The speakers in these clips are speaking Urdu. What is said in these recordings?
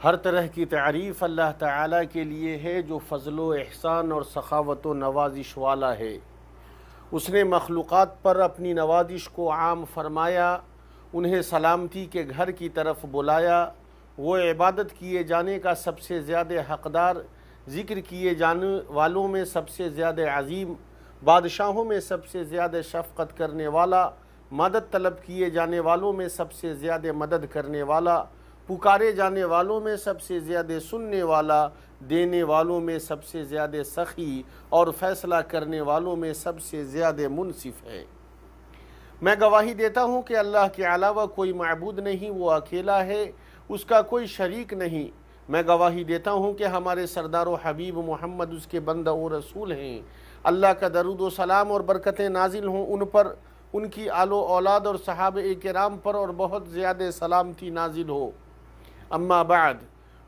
ہر طرح کی تعریف اللہ تعالیٰ کے لیے ہے جو فضل و احسان اور سخاوت و نوازش والا ہے۔ اس نے مخلوقات پر اپنی نوازش کو عام فرمایا، انہیں سلامتی کے گھر کی طرف بلایا۔ وہ عبادت کیے جانے کا سب سے زیادہ حقدار، ذکر کیے جانے والوں میں سب سے زیادہ عظیم، بادشاہوں میں سب سے زیادہ شفقت کرنے والا، مدد طلب کیے جانے والوں میں سب سے زیادہ مدد کرنے والا، پکارے جانے والوں میں سب سے زیادہ سننے والا، دینے والوں میں سب سے زیادہ سخی اور فیصلہ کرنے والوں میں سب سے زیادہ منصف ہے۔ میں گواہی دیتا ہوں کہ اللہ کے علاوہ کوئی معبود نہیں، وہ اکیلا ہے، اس کا کوئی شریک نہیں۔ میں گواہی دیتا ہوں کہ ہمارے سردار و حبیب محمد اس کے بندہ و رسول ہیں۔ اللہ کا درود و سلام اور برکتیں نازل ہوں ان پر، ان کی آل و اولاد اور صحابہ کرام پر، اور بہت زیادہ سلامتی نازل ہو۔ اما بعد،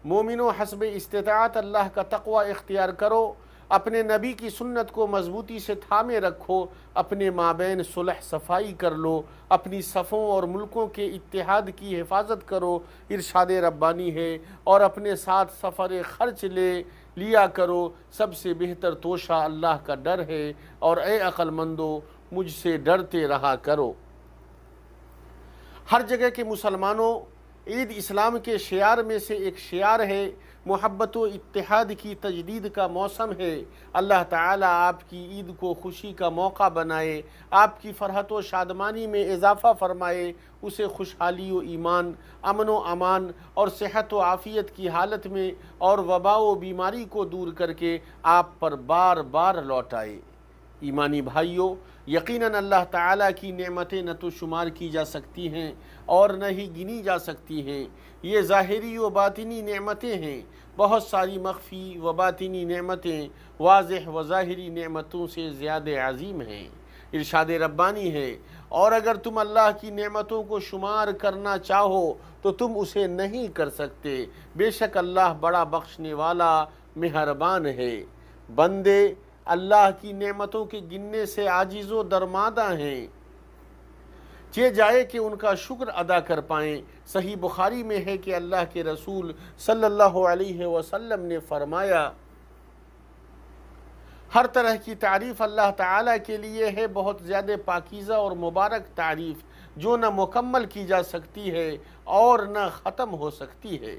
مومنو حسب استطاعت اللہ کا تقوی اختیار کرو، اپنے نبی کی سنت کو مضبوطی سے تھامے رکھو، اپنے مابین صلح صفائی کر لو، اپنی صفوں اور ملکوں کے اتحاد کی حفاظت کرو، ارشاد ربانی ہے، اور اپنے ساتھ سفر خرچ لیا کرو، سب سے بہتر توشہ اللہ کا ڈر ہے، اور اے عقل مندو مجھ سے ڈرتے رہا کرو۔ ہر جگہ کے مسلمانوں، عید اسلام کے شعار میں سے ایک شعار ہے، محبت و اتحاد کی تجدید کا موسم ہے۔ اللہ تعالیٰ آپ کی عید کو خوشی کا موقع بنائے، آپ کی فرحت و شادمانی میں اضافہ فرمائے، اسے خوشحالی و ایمان، امن و امان اور صحت و عافیت کی حالت میں، اور وبا و بیماری کو دور کر کے آپ پر بار بار لوٹائے۔ ایمانی بھائیوں، یقیناً اللہ تعالیٰ کی نعمتیں نہ تو شمار کی جا سکتی ہیں اور نہ ہی گنی جا سکتی ہیں۔ یہ ظاہری و باطنی نعمتیں ہیں۔ بہت ساری مخفی و باطنی نعمتیں واضح و ظاہری نعمتوں سے زیادہ عظیم ہیں۔ ارشاد ربانی ہے، اور اگر تم اللہ کی نعمتوں کو شمار کرنا چاہو تو تم اسے نہیں کر سکتے، بے شک اللہ بڑا بخشنے والا مہربان ہے۔ بندے اللہ کی نعمتوں کے گننے سے عاجز و درماندہ ہیں، چہ جائے کہ ان کا شکر ادا کر پائیں۔ صحیح بخاری میں ہے کہ اللہ کے رسول صلی اللہ علیہ وسلم نے فرمایا، ہر طرح کی تعریف اللہ تعالیٰ کے لیے ہے، بہت زیادہ پاکیزہ اور مبارک تعریف، جو نہ مکمل کی جا سکتی ہے اور نہ ختم ہو سکتی ہے،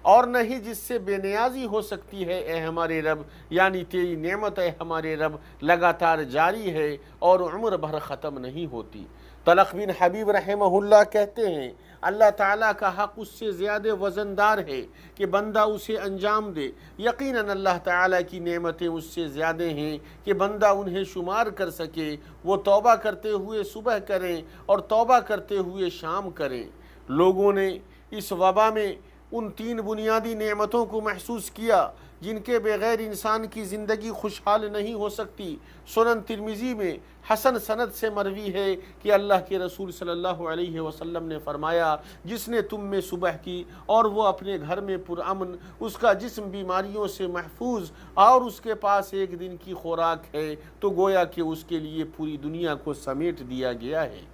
اور نہ ہی جس سے بے نیازی ہو سکتی ہے۔ اے ہمارے رب، یعنی تیری نعمت اے ہمارے رب لگاتار جاری ہے اور عمر بھر ختم نہیں ہوتی۔ طلق بن حبیب رحمہ اللہ کہتے ہیں، اللہ تعالیٰ کا حق اس سے زیادہ وزندار ہے کہ بندہ اسے انجام دے۔ یقیناً اللہ تعالیٰ کی نعمتیں اس سے زیادہ ہیں کہ بندہ انہیں شمار کر سکے۔ وہ توبہ کرتے ہوئے صبح کریں اور توبہ کرتے ہوئے شام کریں۔ لوگوں نے اس وبا میں ان تین بنیادی نعمتوں کو محسوس کیا جن کے بغیر انسان کی زندگی خوشحال نہیں ہو سکتی۔ سنن ترمذی میں حسن سند سے مروی ہے کہ اللہ کے رسول صلی اللہ علیہ وسلم نے فرمایا، جس نے تم میں صبح کی اور وہ اپنے گھر میں پرامن، اس کا جسم بیماریوں سے محفوظ اور اس کے پاس ایک دن کی خوراک ہے، تو گویا کہ اس کے لیے پوری دنیا کو سمیٹ دیا گیا ہے۔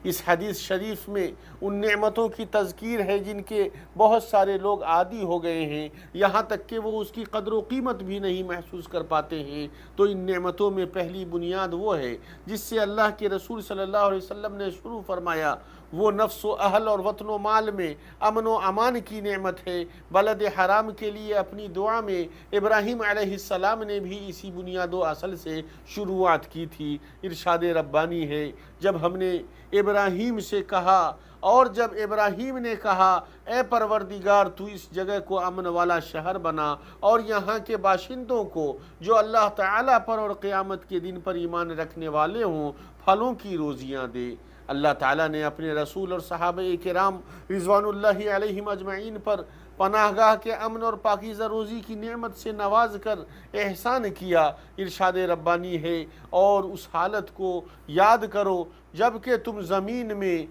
اس حدیث شریف میں ان نعمتوں کی تذکیر ہے جن کے بہت سارے لوگ عادی ہو گئے ہیں، یہاں تک کہ وہ اس کی قدر و قیمت بھی نہیں محسوس کر پاتے ہیں۔ تو ان نعمتوں میں پہلی بنیاد وہ ہے جس سے اللہ کے رسول صلی اللہ علیہ وسلم نے شروع فرمایا، وہ نفس و اہل اور وطن و مال میں امن و امان کی نعمت ہے۔ بلد حرام کے لیے اپنی دعا میں ابراہیم علیہ السلام نے بھی اسی بنیاد و اصل سے شروعات کی تھی۔ ارشاد ربانی ہے، جب ہم نے ابراہیم سے کہا، اور جب ابراہیم نے کہا، اے پروردگار تو اس جگہ کو امن والا شہر بنا اور یہاں کے باشندوں کو جو اللہ تعالیٰ پر اور قیامت کے دن پر ایمان رکھنے والے ہوں پھلوں کی روزیاں دے۔ اللہ تعالیٰ نے اپنے رسول اور صحابہ کرام رضوان اللہ علیہم اجمعین پر پناہ گاہ کے امن اور پاکیزہ روزی کی نعمت سے نواز کر احسان کیا۔ ارشاد ربانی ہے، اور اس حالت کو یاد کرو جب کہ تم زمین میں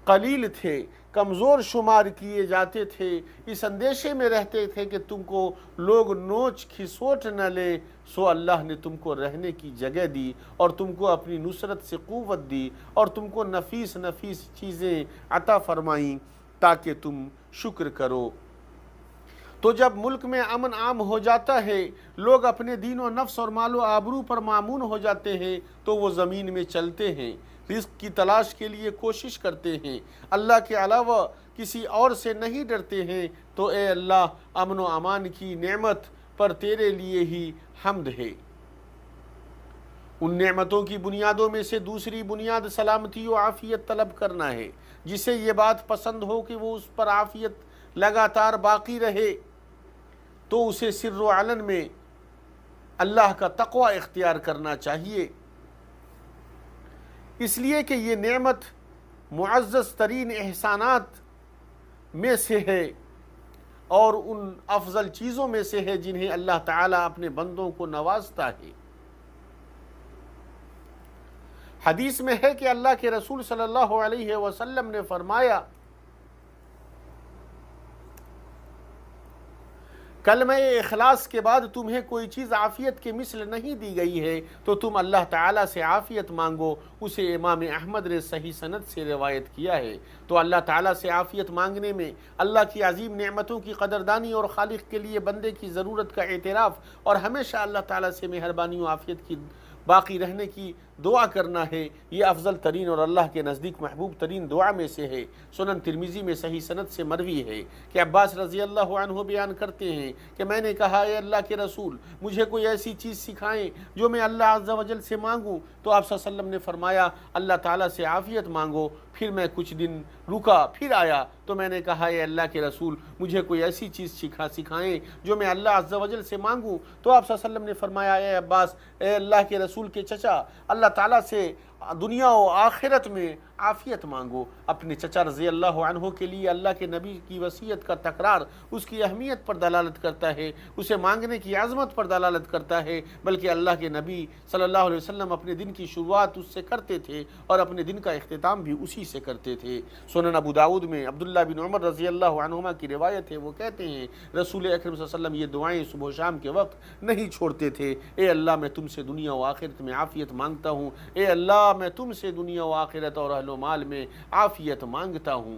قلیل تھے، کمزور شمار کیے جاتے تھے، اس اندیشے میں رہتے تھے کہ تم کو لوگ نوچ کھسوٹ نہ لیں، سو اللہ نے تم کو رہنے کی جگہ دی اور تم کو اپنی نصرت سے قوت دی اور تم کو نفیس نفیس چیزیں عطا فرمائیں تاکہ تم شکر کرو۔ تو جب ملک میں امن عام ہو جاتا ہے، لوگ اپنے دین و نفس اور مال و آبرو پر مامون ہو جاتے ہیں، تو وہ زمین میں چلتے ہیں، رزق کی تلاش کے لیے کوشش کرتے ہیں، اللہ کے علاوہ کسی اور سے نہیں ڈرتے ہیں، تو اے اللہ امن و امان کی نعمت پر تیرے لیے ہی حمد ہے۔ ان نعمتوں کی بنیادوں میں سے دوسری بنیاد سلامتی و عافیت طلب کرنا ہے۔ جسے یہ بات پسند ہو کہ وہ اس پر عافیت لگاتار باقی رہے، تو اسے سر و علن میں اللہ کا تقوی اختیار کرنا چاہیے، اس لیے کہ یہ نعمت معزز ترین احسانات میں سے ہے اور ان افضل چیزوں میں سے ہے جنہیں اللہ تعالیٰ اپنے بندوں کو نوازتا ہے۔ حدیث میں ہے کہ اللہ کے رسول صلی اللہ علیہ وسلم نے فرمایا، کلمہ اخلاص کے بعد تمہیں کوئی چیز عافیت کے مثل نہیں دی گئی ہے تو تم اللہ تعالیٰ سے عافیت مانگو۔ اسے امام احمد نے صحیح سند سے روایت کیا ہے۔ تو اللہ تعالیٰ سے عافیت مانگنے میں اللہ کی عظیم نعمتوں کی قدردانی اور خالق کے لیے بندے کی ضرورت کا اعتراف اور ہمیشہ اللہ تعالیٰ سے مہربانی و عافیت کی باقی رہنے کی دعا کرنا ہے۔ یہ افضل ترین اور اللہ کے نزدیک محبوب ترین دعا میں سے ہے۔ سنن ترمذی میں صحیح سند سے مروی ہے کہ عباس رضی اللہ عنہ بیان کرتے ہیں کہ میں نے کہا، اے اللہ کے رسول، مجھے کوئی ایسی چیز سکھائیں جو میں اللہ عز و جل سے مانگوں۔ تو آپ صلی اللہ علیہ وسلم نے فرمایا، اللہ تعالیٰ سے عافیت مانگو۔ پھر میں کچھ دن رکا، پھر آیا تو میں نے کہا، اے اللہ کے رسول، مجھے کوئی ایسی چیز سکھائیں جو میں اللہ عز و جل سے مانگوں۔ تو آپ صلی اللہ علیہ وسلم نے فرمایا، اے عباس، اے اللہ کے رسول کے چچا، اللہ تعالیٰ سے دنیا و آخرت میں عافیت مانگو۔ اپنے چچا رضی اللہ عنہ کے لیے اللہ کے نبی کی وصیت کا تکرار اس کی اہمیت پر دلالت کرتا ہے، اسے مانگنے کی عظمت پر دلالت کرتا ہے، بلکہ اللہ کے نبی صلی اللہ علیہ وسلم اپنے دن کی شروعات اس سے کرتے تھے اور اپنے دن کا اختتام بھی اسی سے کرتے تھے۔ سنن ابو داؤد میں عبداللہ بن عمر رضی اللہ عنہما کی روایت ہے، وہ کہتے ہیں رسول اکرم صلی اللہ علیہ وسلم یہ دعائیں صبح و شام کے وقت نہیں چھوڑتے تھے۔ اے اللہ میں تم سے دنیا و آخرت میں عافیت مانگتا ہوں، اے اللہ میں تم سے دنیا و آخرت اور اہل و مال میں عافیت مانگتا ہوں۔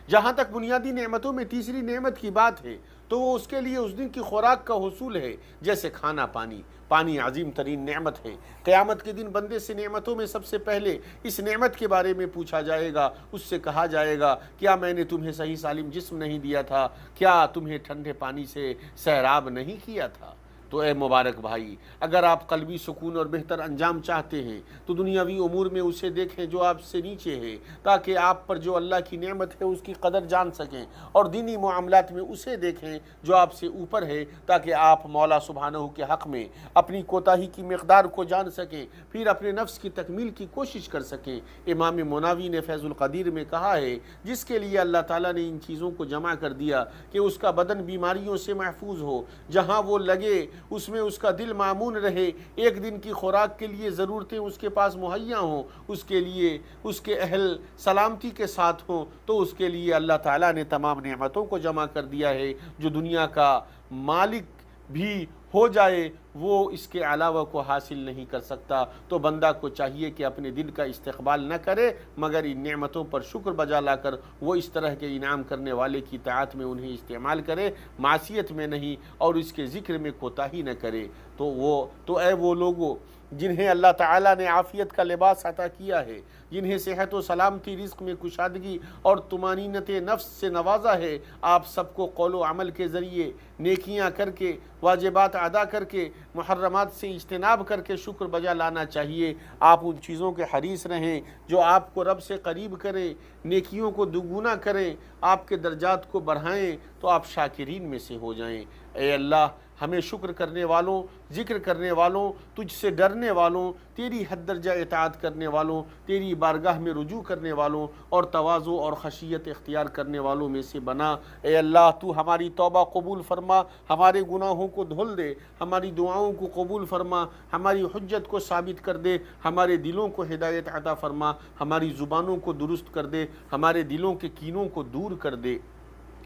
جہاں تک بنیادی نعمتوں میں تیسری نعمت کی بات ہے تو وہ اس کے لیے اس دن کی خوراک کا حصول ہے، جیسے کھانا پانی۔ پانی عظیم ترین نعمت ہے۔ قیامت کے دن بندے سے نعمتوں میں سب سے پہلے اس نعمت کے بارے میں پوچھا جائے گا۔ اس سے کہا جائے گا، کیا میں نے تمہیں صحیح سالم جسم نہیں دیا تھا؟ کیا تمہیں ٹھنڈے پانی سے سیراب نہیں کیا تھا؟ تو اے مبارک بھائی، اگر آپ قلبی سکون اور بہتر انجام چاہتے ہیں تو دنیاوی امور میں اسے دیکھیں جو آپ سے نیچے ہے، تاکہ آپ پر جو اللہ کی نعمت ہے اس کی قدر جان سکیں، اور دینی معاملات میں اسے دیکھیں جو آپ سے اوپر ہے، تاکہ آپ مولا سبحانہ کے حق میں اپنی کوتاہی کی مقدار کو جان سکیں، پھر اپنے نفس کی تکمیل کی کوشش کر سکیں۔ امام مناوی نے فیض القدیر میں کہا ہے، جس کے لیے اللہ تعالیٰ نے ان چیزوں کو جمع کر دیا کہ اس کا بدن بیماریوں سے محفوظ ہو، جہاں وہ لگے اس میں اس کا دل معمون رہے، ایک دن کی خوراک کے لیے ضرورتیں اس کے پاس مہیا ہوں، اس کے لیے اس کے اہل سلامتی کے ساتھ ہوں، تو اس کے لیے اللہ تعالیٰ نے تمام نعمتوں کو جمع کر دیا ہے۔ جو دنیا کا مالک بھی ہو جائے وہ اس کے علاوہ کو حاصل نہیں کر سکتا۔ تو بندہ کو چاہیے کہ اپنے دل کا استقبال نہ کرے مگر ان نعمتوں پر شکر بجا لا کر وہ اس طرح کے انعام کرنے والے کی طاعت میں انہیں استعمال کرے، معصیت میں نہیں، اور اس کے ذکر میں کوتاہی نہ کرے۔ تو اے وہ لوگوں جنہیں اللہ تعالیٰ نے عافیت کا لباس عطا کیا ہے، جنہیں صحت و سلامتی، رزق میں کشادگی اور طمانینت نفس سے نوازا ہے، آپ سب کو قول و عمل کے ذریعے نیکیاں کر کے، واجبات ادا کر کے، محرمات سے اجتناب کر کے شکر بجا لانا چاہیے۔ آپ ان چیزوں کے حریص رہیں جو آپ کو رب سے قریب کریں، نیکیوں کو دوگنا کریں، آپ کے درجات کو بڑھائیں، تو آپ شاکرین میں سے ہو جائیں۔ اے اللہ، ہمیں شکر کرنے والوں، ذکر کرنے والوں، تجھ سے ڈرنے والوں، تیری حد درجہ اطاعت کرنے والوں، تیری بارگاہ میں رجوع کرنے والوں اور تواضع اور خشیت اختیار کرنے والوں میں سے بنا۔ اے اللہ، تو ہماری توبہ قبول فرما، ہمارے گناہوں کو دھل دے، ہماری دعاؤں کو قبول فرما، ہماری حجت کو ثابت کر دے، ہمارے دلوں کو ہدایت عطا فرما، ہماری زبانوں کو درست کر دے، ہمارے دلوں کے کینوں کو دور کر دے۔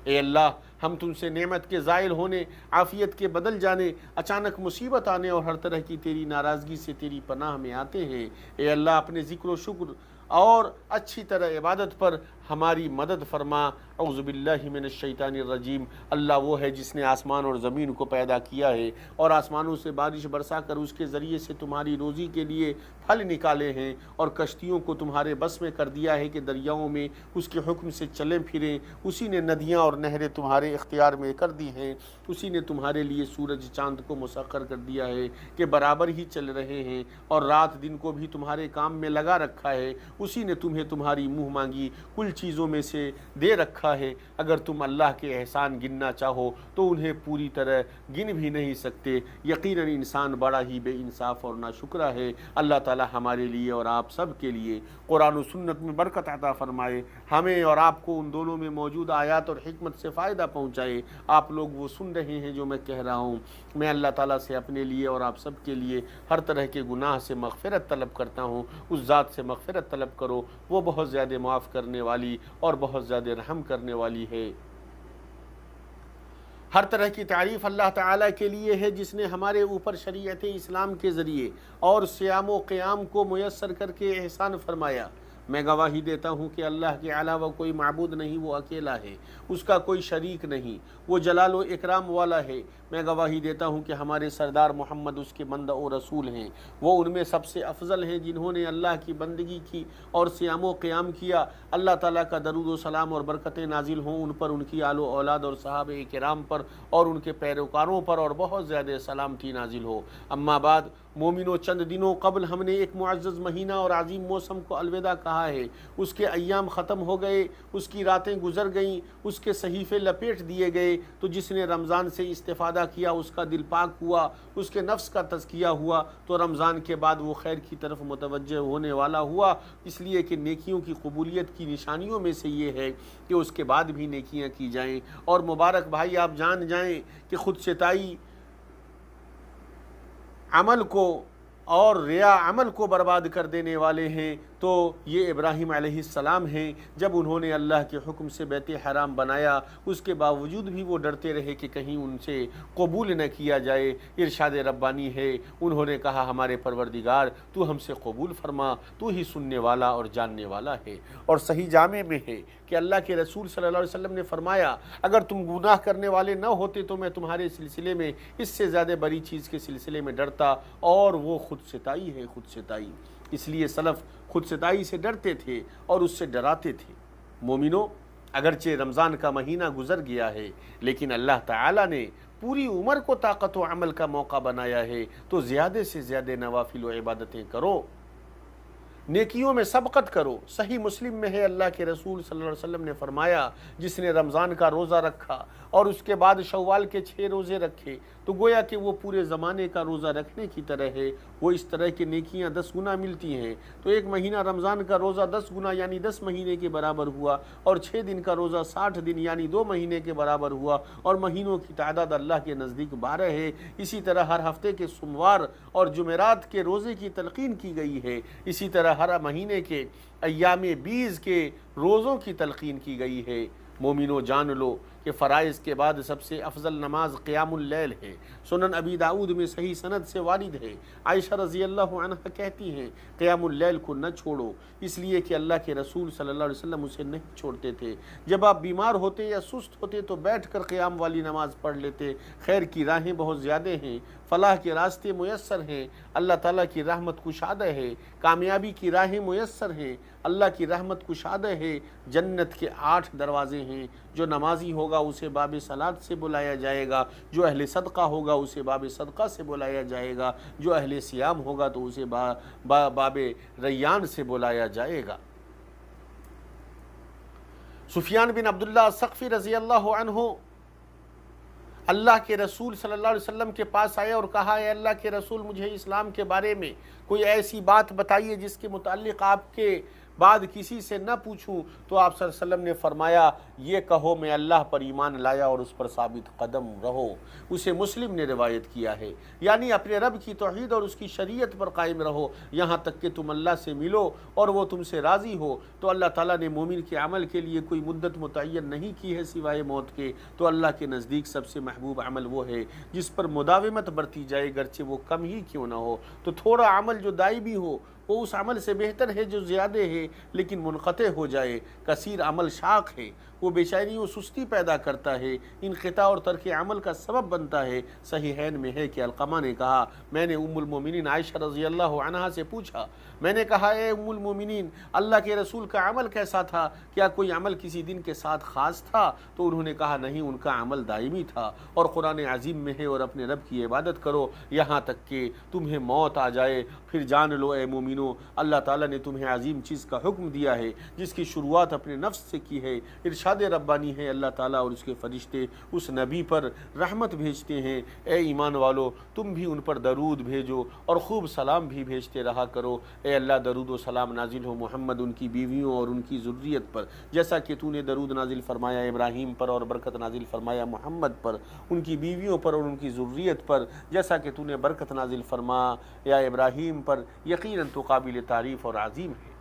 اے اللہ، ہم تم سے نعمت کے زائل ہونے، عافیت کے بدل جانے، اچانک مصیبت آنے اور ہر طرح کی تیری ناراضگی سے تیری پناہ میں آتے ہیں۔ اے اللہ، اپنے ذکر و شکر اور اچھی طرح عبادت پر ہماری مدد فرما۔ اعوذ باللہ من الشیطان الرجیم۔ اللہ وہ ہے جس نے آسمان اور زمین کو پیدا کیا ہے اور آسمانوں سے بارش برسا کر اس کے ذریعے سے تمہاری روزی کے لیے پھل نکالے ہیں، اور کشتیوں کو تمہارے بس میں کر دیا ہے کہ دریاؤں میں اس کے حکم سے چلیں پھریں۔ اسی نے ندیاں اور نہریں تمہارے اختیار میں کر دی ہیں۔ اسی نے تمہارے لیے سورج چاند کو مسخر کر دیا ہے کہ برابر ہی چل رہے ہیں، اور رات دن کو بھی تمہارے کام میں لگا رکھا ہے۔ اسی نے تمہیں تمہاری منہ مانگی کل چیزوں میں سے دے رکھا ہے۔ اگر تم اللہ کے احسان گننا چاہو تو انہیں پوری طرح گن بھی نہیں سکتے۔ یقیناً انسان بڑا ہی بے انصاف اور ناشکرا ہے۔ اللہ تعالی ہمارے لیے اور آپ سب کے لیے قرآن و سنت میں برکت عطا فرمائے، ہمیں اور آپ کو ان دونوں میں موجود آیات اور حکمت سے فائدہ پہنچائے۔ آپ لوگ وہ سن رہے ہیں جو میں کہہ رہا ہوں۔ میں اللہ تعالیٰ سے اپنے لیے اور آپ سب کے لیے ہر طرح کے گناہ سے مغفرت طلب کرتا ہوں۔ اس ذات سے مغفرت طلب کرو، وہ بہت زیادہ معاف کرنے والی اور بہت زیادہ رحم کرنے والی ہے۔ ہر طرح کی تعریف اللہ تعالیٰ کے لیے ہے جس نے ہمارے اوپر شریعت اسلام کے ذریعے اور صیام و قیام کو میسر کر کے احسان فرمایا۔ میں گواہی دیتا ہوں کہ اللہ کے علاوہ کوئی معبود نہیں، وہ اکیلا ہے، اس کا کوئی شریک نہیں، وہ جلال و اکرام والا ہے۔ میں گواہی دیتا ہوں کہ ہمارے سردار محمد اس کے بندہ و رسول ہیں، وہ ان میں سب سے افضل ہیں جنہوں نے اللہ کی بندگی کی اور صیام و قیام کیا۔ اللہ تعالیٰ کا درود و سلام اور برکتیں نازل ہوں ان پر، ان کی آل و اولاد اور صحابہ کرام پر اور ان کے پیروکاروں پر، اور بہت زیادہ سلامتی نازل ہو۔ اما بعد مومنوں، چند دنوں قبل ہم نے ایک معزز مہینہ اور عظیم موسم کو الوداع کہا ہے۔ اس کے ایام ختم ہو گئے، اس کی راتیں گزر گئیں، اس کے صحیفے لپیٹ دیے گئے۔ تو جس نے رمضان سے استفادہ کیا اس کا دل پاک ہوا، اس کے نفس کا تزکیہ ہوا، تو رمضان کے بعد وہ خیر کی طرف متوجہ ہونے والا ہوا۔ اس لیے کہ نیکیوں کی قبولیت کی نشانیوں میں سے یہ ہے کہ اس کے بعد بھی نیکیاں کی جائیں۔ اور مبارک بھائی آپ جان جائیں کہ خود ستائی عمل کو اور ریا عمل کو برباد کر دینے والے ہیں۔ تو یہ ابراہیم علیہ السلام ہیں، جب انہوں نے اللہ کے حکم سے بیت حرام بنایا، اس کے باوجود بھی وہ ڈرتے رہے کہ کہیں ان سے قبول نہ کیا جائے۔ ارشاد ربانی ہے، انہوں نے کہا ہمارے پروردگار تو ہم سے قبول فرما، تو ہی سننے والا اور جاننے والا ہے۔ اور صحیح جامع میں ہے کہ اللہ کے رسول صلی اللہ علیہ وسلم نے فرمایا اگر تم گناہ کرنے والے نہ ہوتے تو میں تمہارے سلسلے میں اس سے زیادہ بڑی چیز کے سلسلے میں ڈرتا، اور وہ خود ستائی ہے، خود ستائی۔ اس لیے سلف خود ستائی سے ڈرتے تھے اور اس سے ڈراتے تھے۔ مومنوں، اگرچہ رمضان کا مہینہ گزر گیا ہے، لیکن اللہ تعالیٰ نے پوری عمر کو طاقت و عمل کا موقع بنایا ہے، تو زیادہ سے زیادہ نوافل و عبادتیں کرو، نیکیوں میں سبقت کرو۔ صحیح مسلم میں ہے، اللہ کے رسول صلی اللہ علیہ وسلم نے فرمایا جس نے رمضان کا روزہ رکھا اور اس کے بعد شوال کے 6 روزے رکھے تو گویا کہ وہ پورے زمانے کا روزہ رکھنے کی طرح ہے، وہ اس طرح کی نیکیاں 10 گنا ملتی ہیں۔ تو ایک مہینہ رمضان کا روزہ 10 گنا یعنی 10 مہینے کے برابر ہوا، اور 6 دن کا روزہ 60 دن یعنی 2 مہینے کے برابر ہوا، اور مہینوں کی تعداد اللہ کے نزدیک 12 ہے۔ اسی طرح ہر ہفتے کے سوموار اور جمعرات کے روزے کی تلقین کی گئی ہے، اسی طرح ہر مہینے کے ایام 20 کے روزوں کی تلقین کی گئی ہے۔ مومنو جان لو کہ فرائض کے بعد سب سے افضل نماز قیام اللیل ہے۔ سنن ابی داؤد میں صحیح سند سے وارد ہے، عائشہ رضی اللہ عنہ کہتی ہیں قیام اللیل کو نہ چھوڑو، اس لیے کہ اللہ کے رسول صلی اللہ علیہ وسلم اسے نہیں چھوڑتے تھے۔ جب آپ بیمار ہوتے یا سست ہوتے تو بیٹھ کر قیام والی نماز پڑھ لیتے۔ خیر کی راہیں بہت زیادہ ہیں، فلاح کے راستے میسر ہیں، اللہ تعالیٰ کی رحمت کشادہ ہے، کامیابی کی راہیں میسر ہیں، اللہ کی رحمت کشادہ ہے۔ جنت کے 8 دروازے ہیں، جو نمازی ہوگا اسے باب صلاۃ سے بلایا جائے گا، جو اہل صدقہ ہوگا اسے باب صدقہ سے بلایا جائے گا، جو اہل صیام ہوگا تو اسے باب ریان سے بلایا جائے گا۔ سفیان بن عبداللہ الثقفی رضی اللہ عنہ اللہ کے رسول صلی اللہ علیہ وسلم کے پاس آئے اور کہا اے اللہ کے رسول، مجھے اسلام کے بارے میں کوئی ایسی بات بتائیے جس کے متعلق آپ کے بعد کسی سے نہ پوچھوں۔ تو آپ صلی اللہ علیہ وسلم نے فرمایا یہ کہو میں اللہ پر ایمان لایا اور اس پر ثابت قدم رہو۔ اسے مسلم نے روایت کیا ہے، یعنی اپنے رب کی توحید اور اس کی شریعت پر قائم رہو یہاں تک کہ تم اللہ سے ملو اور وہ تم سے راضی ہو۔ تو اللہ تعالیٰ نے مومن کے عمل کے لیے کوئی مدت متعین نہیں کی ہے سوائے موت کے۔ تو اللہ کے نزدیک سب سے محبوب عمل وہ ہے جس پر مداومت برتی جائے، گرچہ وہ کم ہی کیوں نہ ہو۔ تو تھوڑا عمل جو دائمی ہو وہ اس عمل سے بہتر ہے جو زیادہ ہے لیکن منقطع ہو جائے۔ کثیر عمل شاق ہے، وہ بے چینی و سستی پیدا کرتا ہے، انقطاع اور ترک عمل کا سبب بنتا ہے۔ صحیحین میں ہے کہ علقمہ نے کہا، میں نے ام المومنین عائشہ رضی اللہ عنہا سے پوچھا، میں نے کہا اے ام المومنین، اللہ کے رسول کا عمل کیسا تھا؟ کیا کوئی عمل کسی دن کے ساتھ خاص تھا؟ تو انہوں نے کہا نہیں، ان کا عمل دائمی تھا، اور قرآن عظیم میں ہے اور اپنے رب کی عبادت کرو یہاں تک کہ تمہیں موت آ جائے، پھر جان لو اے مومنو اللہ تعالیٰ نے تمہیں عظیم چیز کا حکم دیا ہے جس کی شروعات اپنے نفس سے کی ہے۔ ارشاد ربانی ہے، اللہ تعالیٰ اور اس کے فرشتے اس نبی پر رحمت بھیجتے ہیں، اے ایمان والو تم بھی ان پر درود بھیجو اور خوب سلام بھی بھیجتے رہا کرو۔ اے اللہ درود و سلام نازل ہو محمد، ان کی بیویوں اور ان کی ذریت پر، جیسا کہ تو نے درود نازل فرمایا ابراہیم پر اور برکت نازل فرمایا محمد پر، ان کی بیویوں پر اور ان کی ذریت پر، جیسا کہ تو نے برکت نازل فرمایا ابراہیم پر، یقیناً تو قابل تعریف اور عظیم ہے۔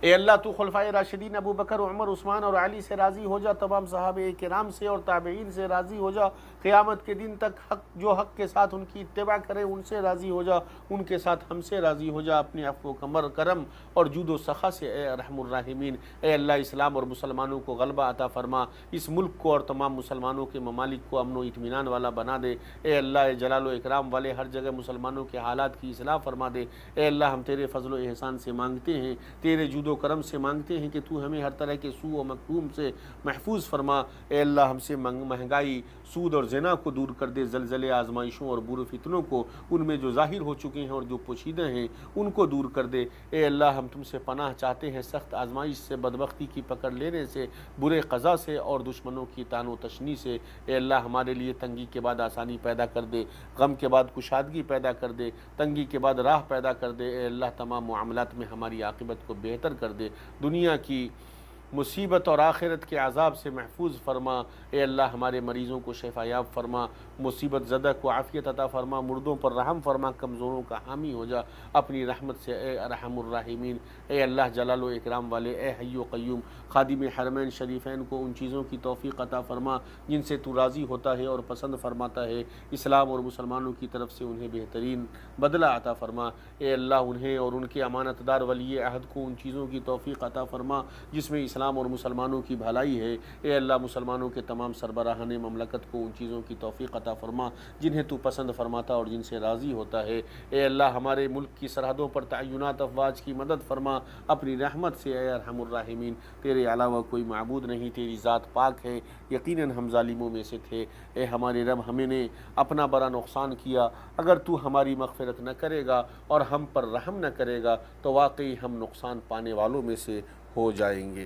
اے اللہ تو خلفائے راشدین ابو بکر عمر عثمان اور علی سے راضی ہو جا، تمام صحابہ کرام سے اور تابعین سے راضی ہو جا، قیامت کے دن تک جو حق کے ساتھ ان کی اتباع کرے ان سے راضی ہو جا، ان کے ساتھ ہم سے راضی ہو جا، اپنے عفو و کرم اور جود و سخا سے اے ارحم الراحمین۔ اے اللہ اسلام اور مسلمانوں کو غلبہ عطا فرما، اس ملک کو اور تمام مسلمانوں کے ممالک کو امن و اطمینان والا بنا دے۔ اے اللہ جلال و اکرام والے ہر جگہ مسلمانوں کے حالات کی اصلاح فرما دے۔ اے اللہ ہم تیرے فضل و احسان سے مانگتے ہیں، تیرے جود و کرم سے مانگتے ہیں کہ تو ہمیں ہر طرح کے سوء و مکروم سے محفوظ فرما۔ اے اللہ ہم سے مہنگائی، سود اور زنا کو دور کر دے، زلزلے، آزمائشوں اور برے فتنوں کو ان میں جو ظاہر ہو چکے ہیں اور جو پوشیدہ ہیں ان کو دور کر دے۔ اے اللہ ہم تم سے پناہ چاہتے ہیں سخت آزمائش سے، بدبختی کی پکڑ لینے سے، برے قضا سے اور دشمنوں کی طعن و تشنی سے۔ اے اللہ ہمارے لیے تنگی کے بعد آسانی پیدا کر دے، غم کے بعد کشادگی پیدا کر دے، تنگی کے بعد راہ پیدا کر دے۔ اے اللہ تمام معاملات میں ہماری عاقبت کو بہتر کر دے، دنیا کی مصیبت اور آخرت کے عذاب سے محفوظ فرما۔ اے اللہ ہمارے مریضوں کو شفا یاب فرما، مصیبت زدہ کو عافیت عطا فرما، مردوں پر رحم فرما، کمزوروں کا حامی ہو جا اپنی رحمت سے اے ارحم الراحمین۔ اے اللہ جلال و اکرام والے، اے حی و قیوم، خادم حرمین شریفین کو ان چیزوں کی توفیق عطا فرما جن سے تو راضی ہوتا ہے اور پسند فرماتا ہے، اسلام اور مسلمانوں کی طرف سے انہیں بہترین بدلہ عطا فرما۔ اے اللہ انہیں اور ان کے امانت دار ولی عہد کو ان چیزوں کی توفیق عطا فرما جس میں اسلام اور مسلمانوں کی بھلائی ہے۔ اے اللہ مسلمانوں کے تمام سربراہان مملکت کو ان چیزوں کی توفیق عطا فرما جنہیں تو پسند فرماتا اور جن سے راضی ہوتا ہے۔ اے اللہ ہمارے ملک کی سرحدوں پر تعینات افواج کی مدد فرما اپنی رحمت سے اے ارحم الراحمین۔ تیرے علاوہ کوئی معبود نہیں، تیری ذات پاک ہے، یقیناً ہم ظالموں میں سے تھے۔ اے ہمارے رب ہمیں نے اپنا بڑا نقصان کیا، اگر تو ہماری مغفرت نہ کرے گا اور ہم پر رحم نہ کرے گا تو واقعی ہم نقصان پانے والوں میں سے ہو جائیں گے۔